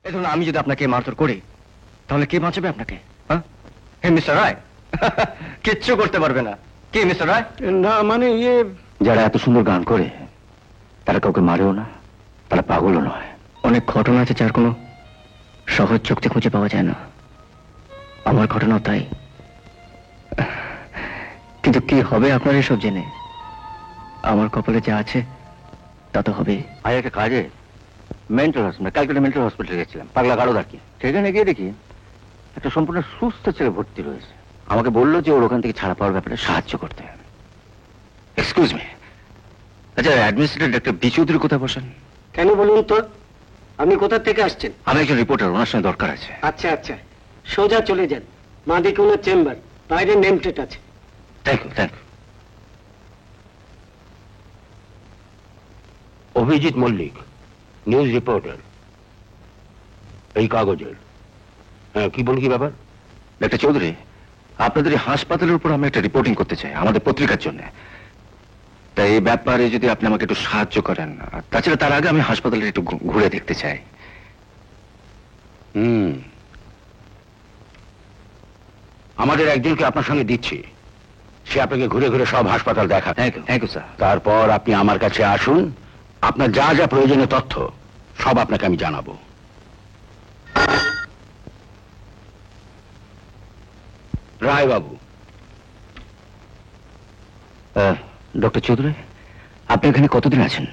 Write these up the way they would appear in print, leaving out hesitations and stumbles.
এখন আমি যদি আপনাকে মারধর করি তাহলে কে বাঁচাবে আপনাকে? হ্যাঁ, হে মিস্টার রায়, কিচ্ছু করতে পারবে না। কি মিস্টার রায়? না মানে যারা এত সুন্দর গান করে তারা কাউকে মারেও না, তারা পাগলও নয়। অনেক ঘটনা আছে যার কোনো সহজ চোখে খুঁজে পাওয়া যায় না। আমার ঘটনাও তাই। কিন্তু কি হবে আপনার এসব জেনে? আমার কপালে যা আছে তা তো হবে। ভাই একটা কাজে মেন্টাল হসপিটাল, ক্যালকাটা মেন্টাল হসপিটালে গেছিলাম, পাগলা গাড়ো আর কি। সেখানে গিয়ে দেখি একটা সম্পূর্ণ সুস্থ ছেলে ভর্তি রয়েছে। আমাকে বললো যে ওর ওখান থেকে ছাড়া পাওয়ার ব্যাপারে সাহায্য করতে। এক্সকিউজ মি, আচ্ছা অ্যাডমিনিস্ট্রেটর ডক্টর বি চৌধুরী কোথায় বসেন? কেন বলুন তো, আপনি কোথা থেকে আসছেন? আমি একজন রিপোর্টার, ওনার সঙ্গে দরকার আছে। আচ্ছা আচ্ছা, সোজা চলে যান, মাদিকে ওনার চেম্বার, বাইরে নেম প্লেট আছে। Thank you, thank you. Abhijit Mallick, news reporter, এই কাগজের। হ্যাঁ, কি বল, কি ব্যাপার? ডক্টর চৌধুরী, আপনাদের এই হাসপাতালের উপর আমি একটা রিপোর্টিং করতে চাই আমাদের পত্রিকার জন্য। তাই এই ব্যাপারে যদি আপনি আমাকে একটু সাহায্য করেন। আর তাছাড়া তার আগে আমি হাসপাতালে একটু ঘুরে দেখতে চাই। আমাদের একজনকে আপনার সঙ্গে দিচ্ছি, সে আপনাকে ঘুরে ঘুরে সব হাসপাতাল দেখা। Thank you, thank you sir. তারপর আপনি আমার কাছে আসুন, আপনার যা যা প্রয়োজনীয় তথ্য সব আপনাকে আমি জানাবো। রায় বাবু। ডক্টর চৌধুরী, আপনি এখানে কতদিন আছেন?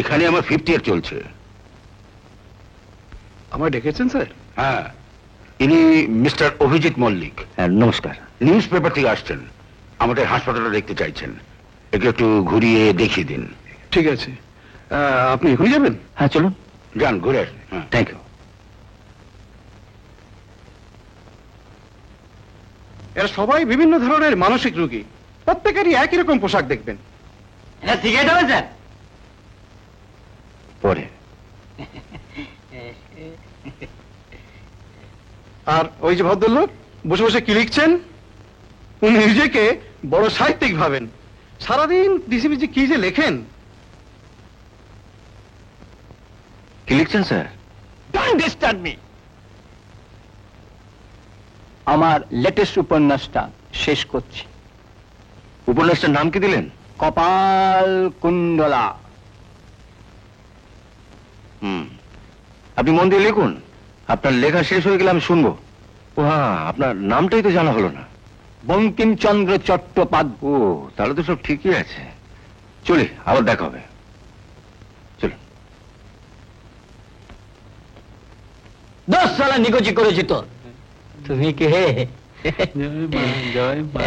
এখানে আমার 5th ইয়ার চলছে। আমায় ডেকেছেন স্যার? হ্যাঁ, ইনি মিস্টার অভিজিৎ মল্লিক। নমস্কার। নিউজ পেপার থেকে আসছেন, আমাদের হাসপাতালটা দেখতে চাইছেন। একে একটু ঘুরিয়ে দেখিয়ে দিন। ঠিক আছে, আপনি এখনই যাবেন? হ্যাঁ চলুন। যান, ঘুরে আসুন। হ্যাঁ, থ্যাংক ইউ। এরা সবাই বিভিন্ন ধরনের মানসিক রোগী, প্রত্যেকেরই একই রকম পোশাক দেখবেন। এটা সিগারেট হবে স্যার? পরে। আর ওই যে ভদ্রলোক বসে বসে কি লিখছেন, উনি নিজেকে বড় সাহিত্যিক ভাবেন। সারাদিন ডিসিবিজি কি যে লেখেন। কি লিখছেন স্যার? Don't disturb me. আমার লেটেস্ট উপন্যাসটা শেষ করছি। উপন্যাসটার নাম কি দিলেন? কপাল কুণ্ডলা। আপনি মন দিয়ে লিখুন, আপনার লেখা শেষ হয়ে গেলে আমি শুনবো। ও হ্যাঁ, আপনার নামটাই তো জানা হলো না। বঙ্কিমচন্দ্র চট্টোপাধ্যায়। ও, তাহলে তো সব ঠিকই আছে। চলি, আবার দেখা হবে। চলো। 10 সালে নিকোচি করেছি তো। তুমি কে? জয় মা,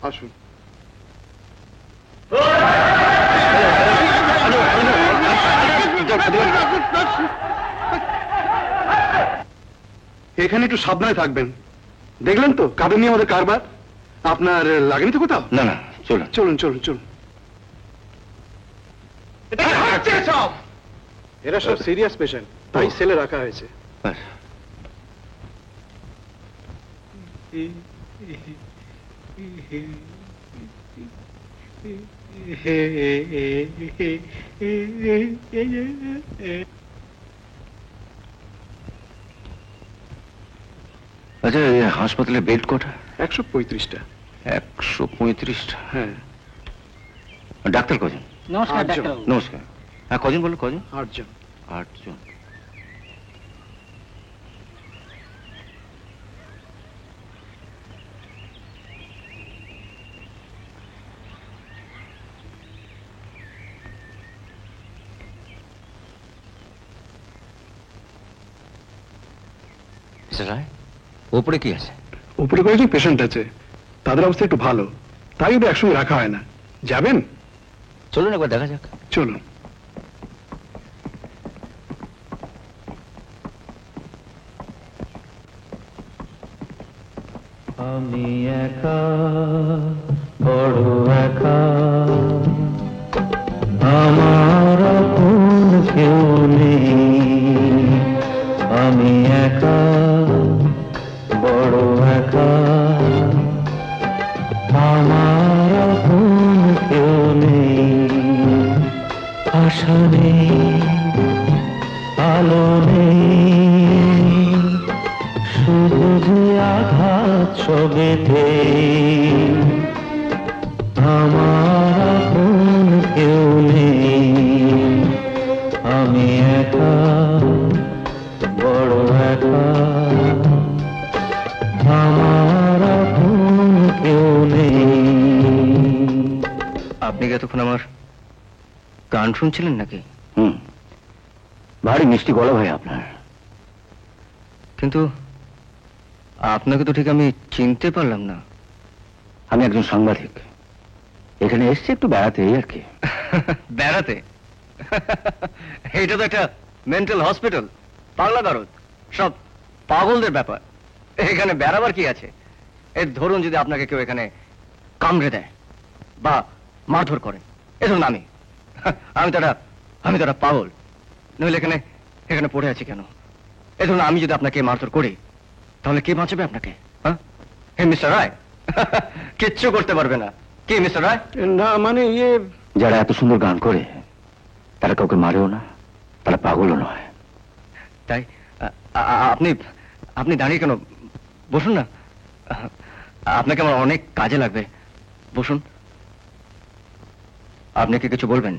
আসুন। এখানে একটু সাবধানে থাকবেন। দেখলেন তো কাদের নিয়ে আমাদের কারবার। আপনার লাগেনি তো কোথাও? না না, চলুন। চলুন চলুন চলুন। এরা সব সিরিয়াস পেশেন্ট, তাই সেলে রাখা হয়েছে। ব্যাস। আচ্ছা, এই হাসপাতালে বেড কটা? 135টা। 135টা? হ্যাঁ। ডাক্তার কজন? নমস্কার আটজন। ডাক্তার। নমস্কার। হ্যাঁ, কজন বললো, কজন? 8 জন। 8 জন। মিস্টার রায়, ওপরে কি আছে? উপরে কয়েকজন পেশেন্ট আছে, তাদের অবস্থা একটু ভালো, তাই ওদের একসঙ্গে রাখা হয় না। যাবেন? চলুন একবার দেখা যাক। চলুন। আমি একা, বড় একা, আমার আপন কেউ নেই। আমি একা, বড় একা, আমার আপন আশা নেই, আলো নেই, শুধু যে আঘাত সবেতে। আমার আপন কেউ নেই, আমি একা, বড় একা। আমার আপন কেউ নেই। আপনি কি এতক্ষণ আমার গান শুনছিলেন নাকি? হুম, ভারী মিষ্টি গলা ভাই আপনার। কিন্তু আপনাকে তো ঠিক আমি চিনতে পারলাম না। আমি একজন সাংবাদিক, এখানে এসছি একটু বেড়াতে, এই আর কি। বেড়াতে? এটা তো একটা মেন্টাল হসপিটাল, পাগলা গারদ, সব পাগলদের ব্যাপার। এখানে বেড়াবার কি আছে? এর ধরুন যদি আপনাকে কেউ এখানে কামড়ে দেয় বা মারধর করে, এ ধরুন আমি তো একটা পাগল, নইলে এখানে এখানে পড়ে আছি কেন? এ ধরুন আমি যদি আপনাকে মারধর করি, তাহলে কে বাঁচাবে আপনাকে? হ্যাঁ, হে মিস্টার রায়, কিচ্ছু করতে পারবে না। কি মিস্টার রায়? না মানে ইয়ে, যারা এত সুন্দর গান করে তারা কাউকে মারেও না, তারা পাগলও নয়। তাই আপনি আপনি দাঁড়িয়ে কেন? বসুন না, আপনাকে আমার অনেক কাজে লাগবে। বসুন। আপনি কি কিছু বলবেন?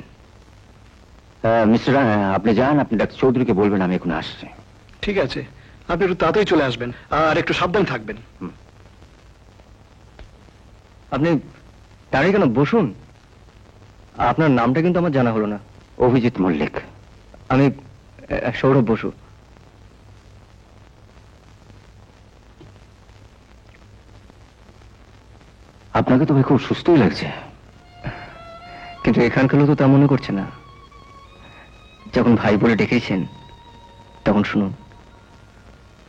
মিস্টার রায়, আপনি যান, আপনি ডাক্তার চৌধুরীকে বলবেন আমি এখন আসছি। ঠিক আছে, আপনি একটু তাড়াতাড়ি চলে আসবেন আর একটু সাবধান থাকবেন। আপনি দাঁড়িয়ে কেন? বসুন। আপনার নামটা কিন্তু আমার জানা হলো না। অভিজিৎ মল্লিক। আমি সৌরভ বসু। আপনাকে তো ভাই খুব সুস্থই লাগছে। কিন্তু এখানকার লোক তো তা মনে করছে না। যখন ভাই বলে ডেকেছেন তখন শুনুন।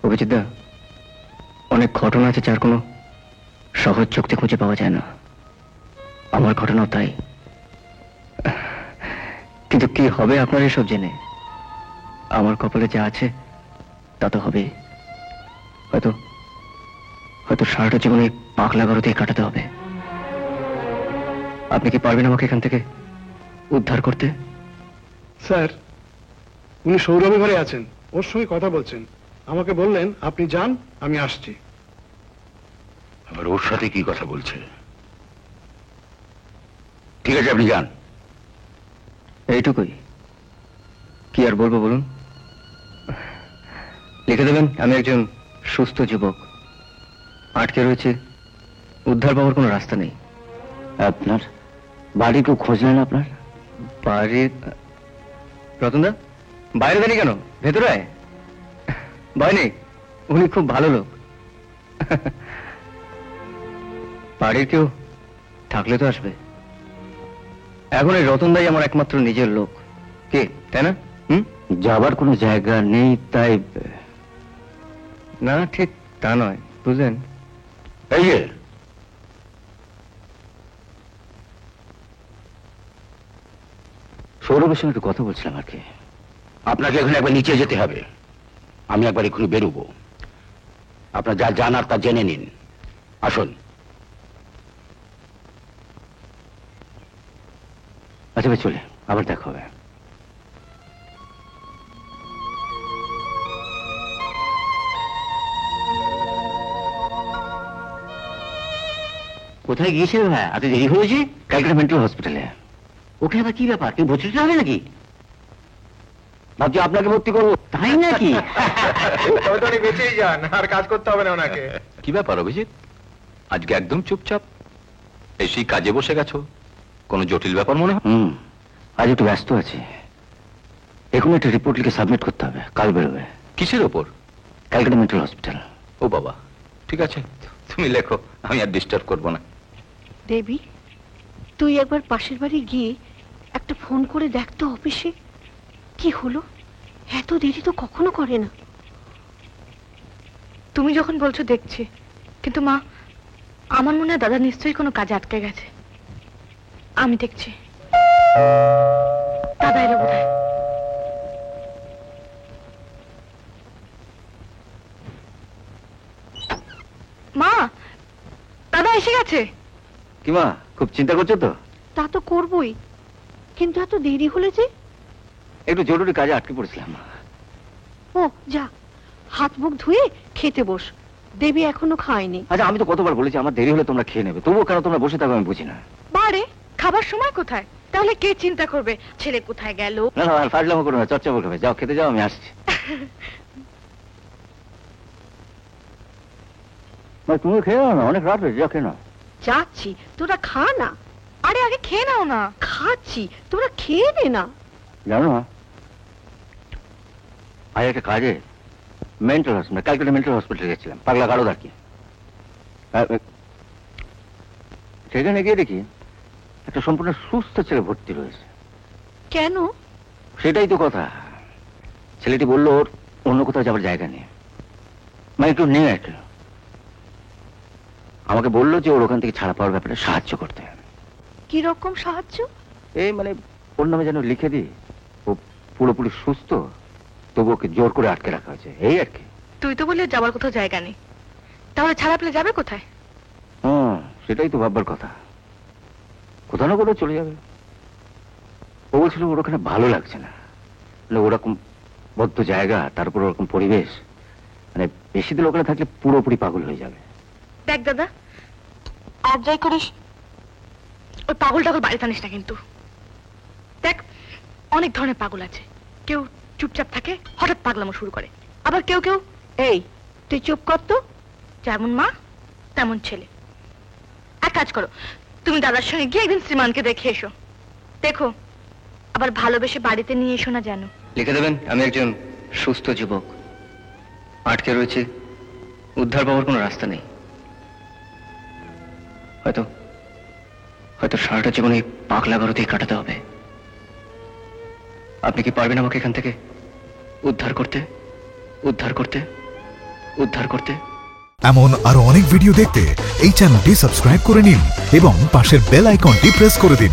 অভিজিৎ দা, অনেক ঘটনা আছে যার কোনো সহজ চোখে খুঁজে পাওয়া যায় না। আমার ঘটনাও তাই। কিন্তু কি হবে আপনার এসব জেনে? আমার কপালে যা আছে তা তো হবে। হয়তো হয়তো সারাটা জীবনে পাগলা গারদে কাটাতে হবে। আপনি কি পারবেন আমাকে এখান থেকে উদ্ধার করতে? স্যার, উনি সৌরভের ঘরে আছেন, ওর সঙ্গে কথা বলছেন। আমাকে বললেন আপনি যান, আমি আসছি। আবার ওর সাথে কি কথা বলছে? ঠিক আছে, আপনি যান। এইটুকুই? কি আর বলবো বলুন? লিখে দেবেন আমি একজন সুস্থ যুবক, আটকে রয়েছে, উদ্ধার পাওয়ার কোনো রাস্তা নেই। আপনার বাড়ি কেউ খোঁজ নেন আপনার? বাড়ির রতনদা বাইরে দাঁড়িয়ে কেন? ভেতরে আয়। ভয় নেই, উনি খুব ভালো লোক। বাড়ির কেউ থাকলে তো আসবে। এখন এই রতনদাই আমার একমাত্র নিজের লোক। কে, তাই না? যাবার কোনো জায়গা নেই তাই। না, ঠিক তা নয়, বুঝলেন? এই যে সৌরভের সঙ্গে একটু কথা বলছিলাম আর কি। আপনাকে এখন একবার নিচে যেতে হবে, আমি একবার এক্ষুনি বেরোবো। আপনার যা জানার তা জেনে নিন। আসুন। আচ্ছা ভাই, চলে আবার দেখা হবে। কোথায় গিয়েছিল ভাই? এত দেরি হয়েছে? ক্যালকাটা মেন্টাল হসপিটালে। ওকে আবার কি ব্যাপার? কেউ ভর্তি হবে নাকি? ভাবছি আপনাকে ভর্তি করবো। তাই নাকি? তবে তো উনি বেঁচেই যান, আর কাজ করতে হবে না ওনাকে। কি ব্যাপার অভিজিৎ, আজকে একদম চুপচাপ এসেই কাজে বসে গেছো? কোনো জটিল ব্যাপার মনে হয়? আজ একটু ব্যস্ত আছি। এখন একটা রিপোর্ট লিখে সাবমিট করতে হবে, কাল বেরোবে। কিসের ওপর? Calcutta mental hospital. ও বাবা, ঠিক আছে, তুমি লেখো, আমি আর ডিস্টার্ব করবো না। দেবী, তুই একবার পাশের বাড়ি গিয়ে একটা ফোন করে দেখ তো অফিসে কি হলো। এত দেরি তো কখনো করে না। তুমি যখন বলছো দেখছি, কিন্তু মা, আমার মনে হয় দাদা নিশ্চয়ই কোনো কাজে আটকে গেছে। আমি দেখছি। দাদা এলো বোধহয়। মা, দাদা এসে গেছে। কি মা, খুব চিন্তা করছো তো? তা তো করবই, কিন্তু এত দেরি হলে যে। একটু জরুরি কাজে আটকে পড়েছিলাম। ও যা, হাত মুখ ধুয়ে খেতে বস, দেবী এখনো খায়নি। আচ্ছা, আমি তো কতবার বলেছি আমার দেরি হলে তোমরা খেয়ে নেবে, তবুও কেন তোমরা বসে থাকো আমি বুঝি না। বারে খাবার সময় কোথায়? তাহলে কে চিন্তা করবে ছেলে কোথায় গেল? না না, ফাজলামো করো না, চর্চা করবে। যাও খেতে যাও, আমি আসছি। তুমি খেয়ে নাও না, অনেক রাত হয়েছে, যাও খেয়ে নাও। যাচ্ছি, তোরা খা না। আরে আগে খেয়ে নাও না। খাচ্ছি, তোরা খেয়ে নে না। জানো না, আজ একটা কাজে মেন্টাল হসপিটাল, ক্যালকাটা মেন্টাল হসপিটালে গেছিলাম, পাগলা গাড়ো আর কি। সেখানে গিয়ে দেখি একটা সম্পূর্ণ সুস্থ ছেলে ভর্তি রয়েছে। কেন? সেটাই তো কথা। ছেলেটি বললো ওর অন্য কোথাও যাবার জায়গা নেই, মানে একটু নেই একটা। আমাকে বললো যে ওর ওখান থেকে ছাড়া পাওয়ার ব্যাপারে সাহায্য করতে। কি রকম সাহায্য? এই মানে ওর নামে যেন লিখে দিই, ও পুরোপুরি সুস্থ, তবু ওকে জোর করে আটকে রাখা হয়েছে, এই আর কি। তুই তো বললে যাবার কোথাও জায়গা নেই, তাহলে ছাড়া পেলে যাবে কোথায়? সেটাই তো ভাববার কথা, কোথাও না কোথাও চলে যাবে। ও বলছিল ওর ওখানে ভালো লাগছে না, মানে ওরকম বদ্ধ জায়গা, তার উপর ওরকম পরিবেশ, মানে বেশি দিন ওখানে থাকলে পুরোপুরি পাগল হয়ে যাবে। দেখ দাদা, আর যাই করিস ওই পাগল টাগল বাড়িতে আনিস না কিন্তু। দেখ, অনেক ধরনের পাগল আছে, কেউ চুপচাপ থাকে হঠাৎ পাগলামো শুরু করে, আবার কেউ কেউ এই তুই চুপ কর তো। যেমন মা তেমন ছেলে। এক কাজ করো, তুমি দাদার সঙ্গে গিয়ে একদিন শ্রীমানকে দেখে এসো, দেখো আবার ভালোবেসে বাড়িতে নিয়ে এসো না যেন। লিখে দেবেন আমি একজন সুস্থ যুবক, আটকে রয়েছে, উদ্ধার পাওয়ার কোনো রাস্তা নেই। হয়তো হয়তো সারাটা জীবন এই পাগলা গারোতেই কাটাতে হবে। আপনি কি পারবেন আমাকে এখান থেকে উদ্ধার করতে, উদ্ধার করতে, উদ্ধার করতে? এমন আরো অনেক ভিডিও দেখতে এই চ্যানেলটি সাবস্ক্রাইব করে নিন এবং পাশের বেল আইকনটি প্রেস করে দিন।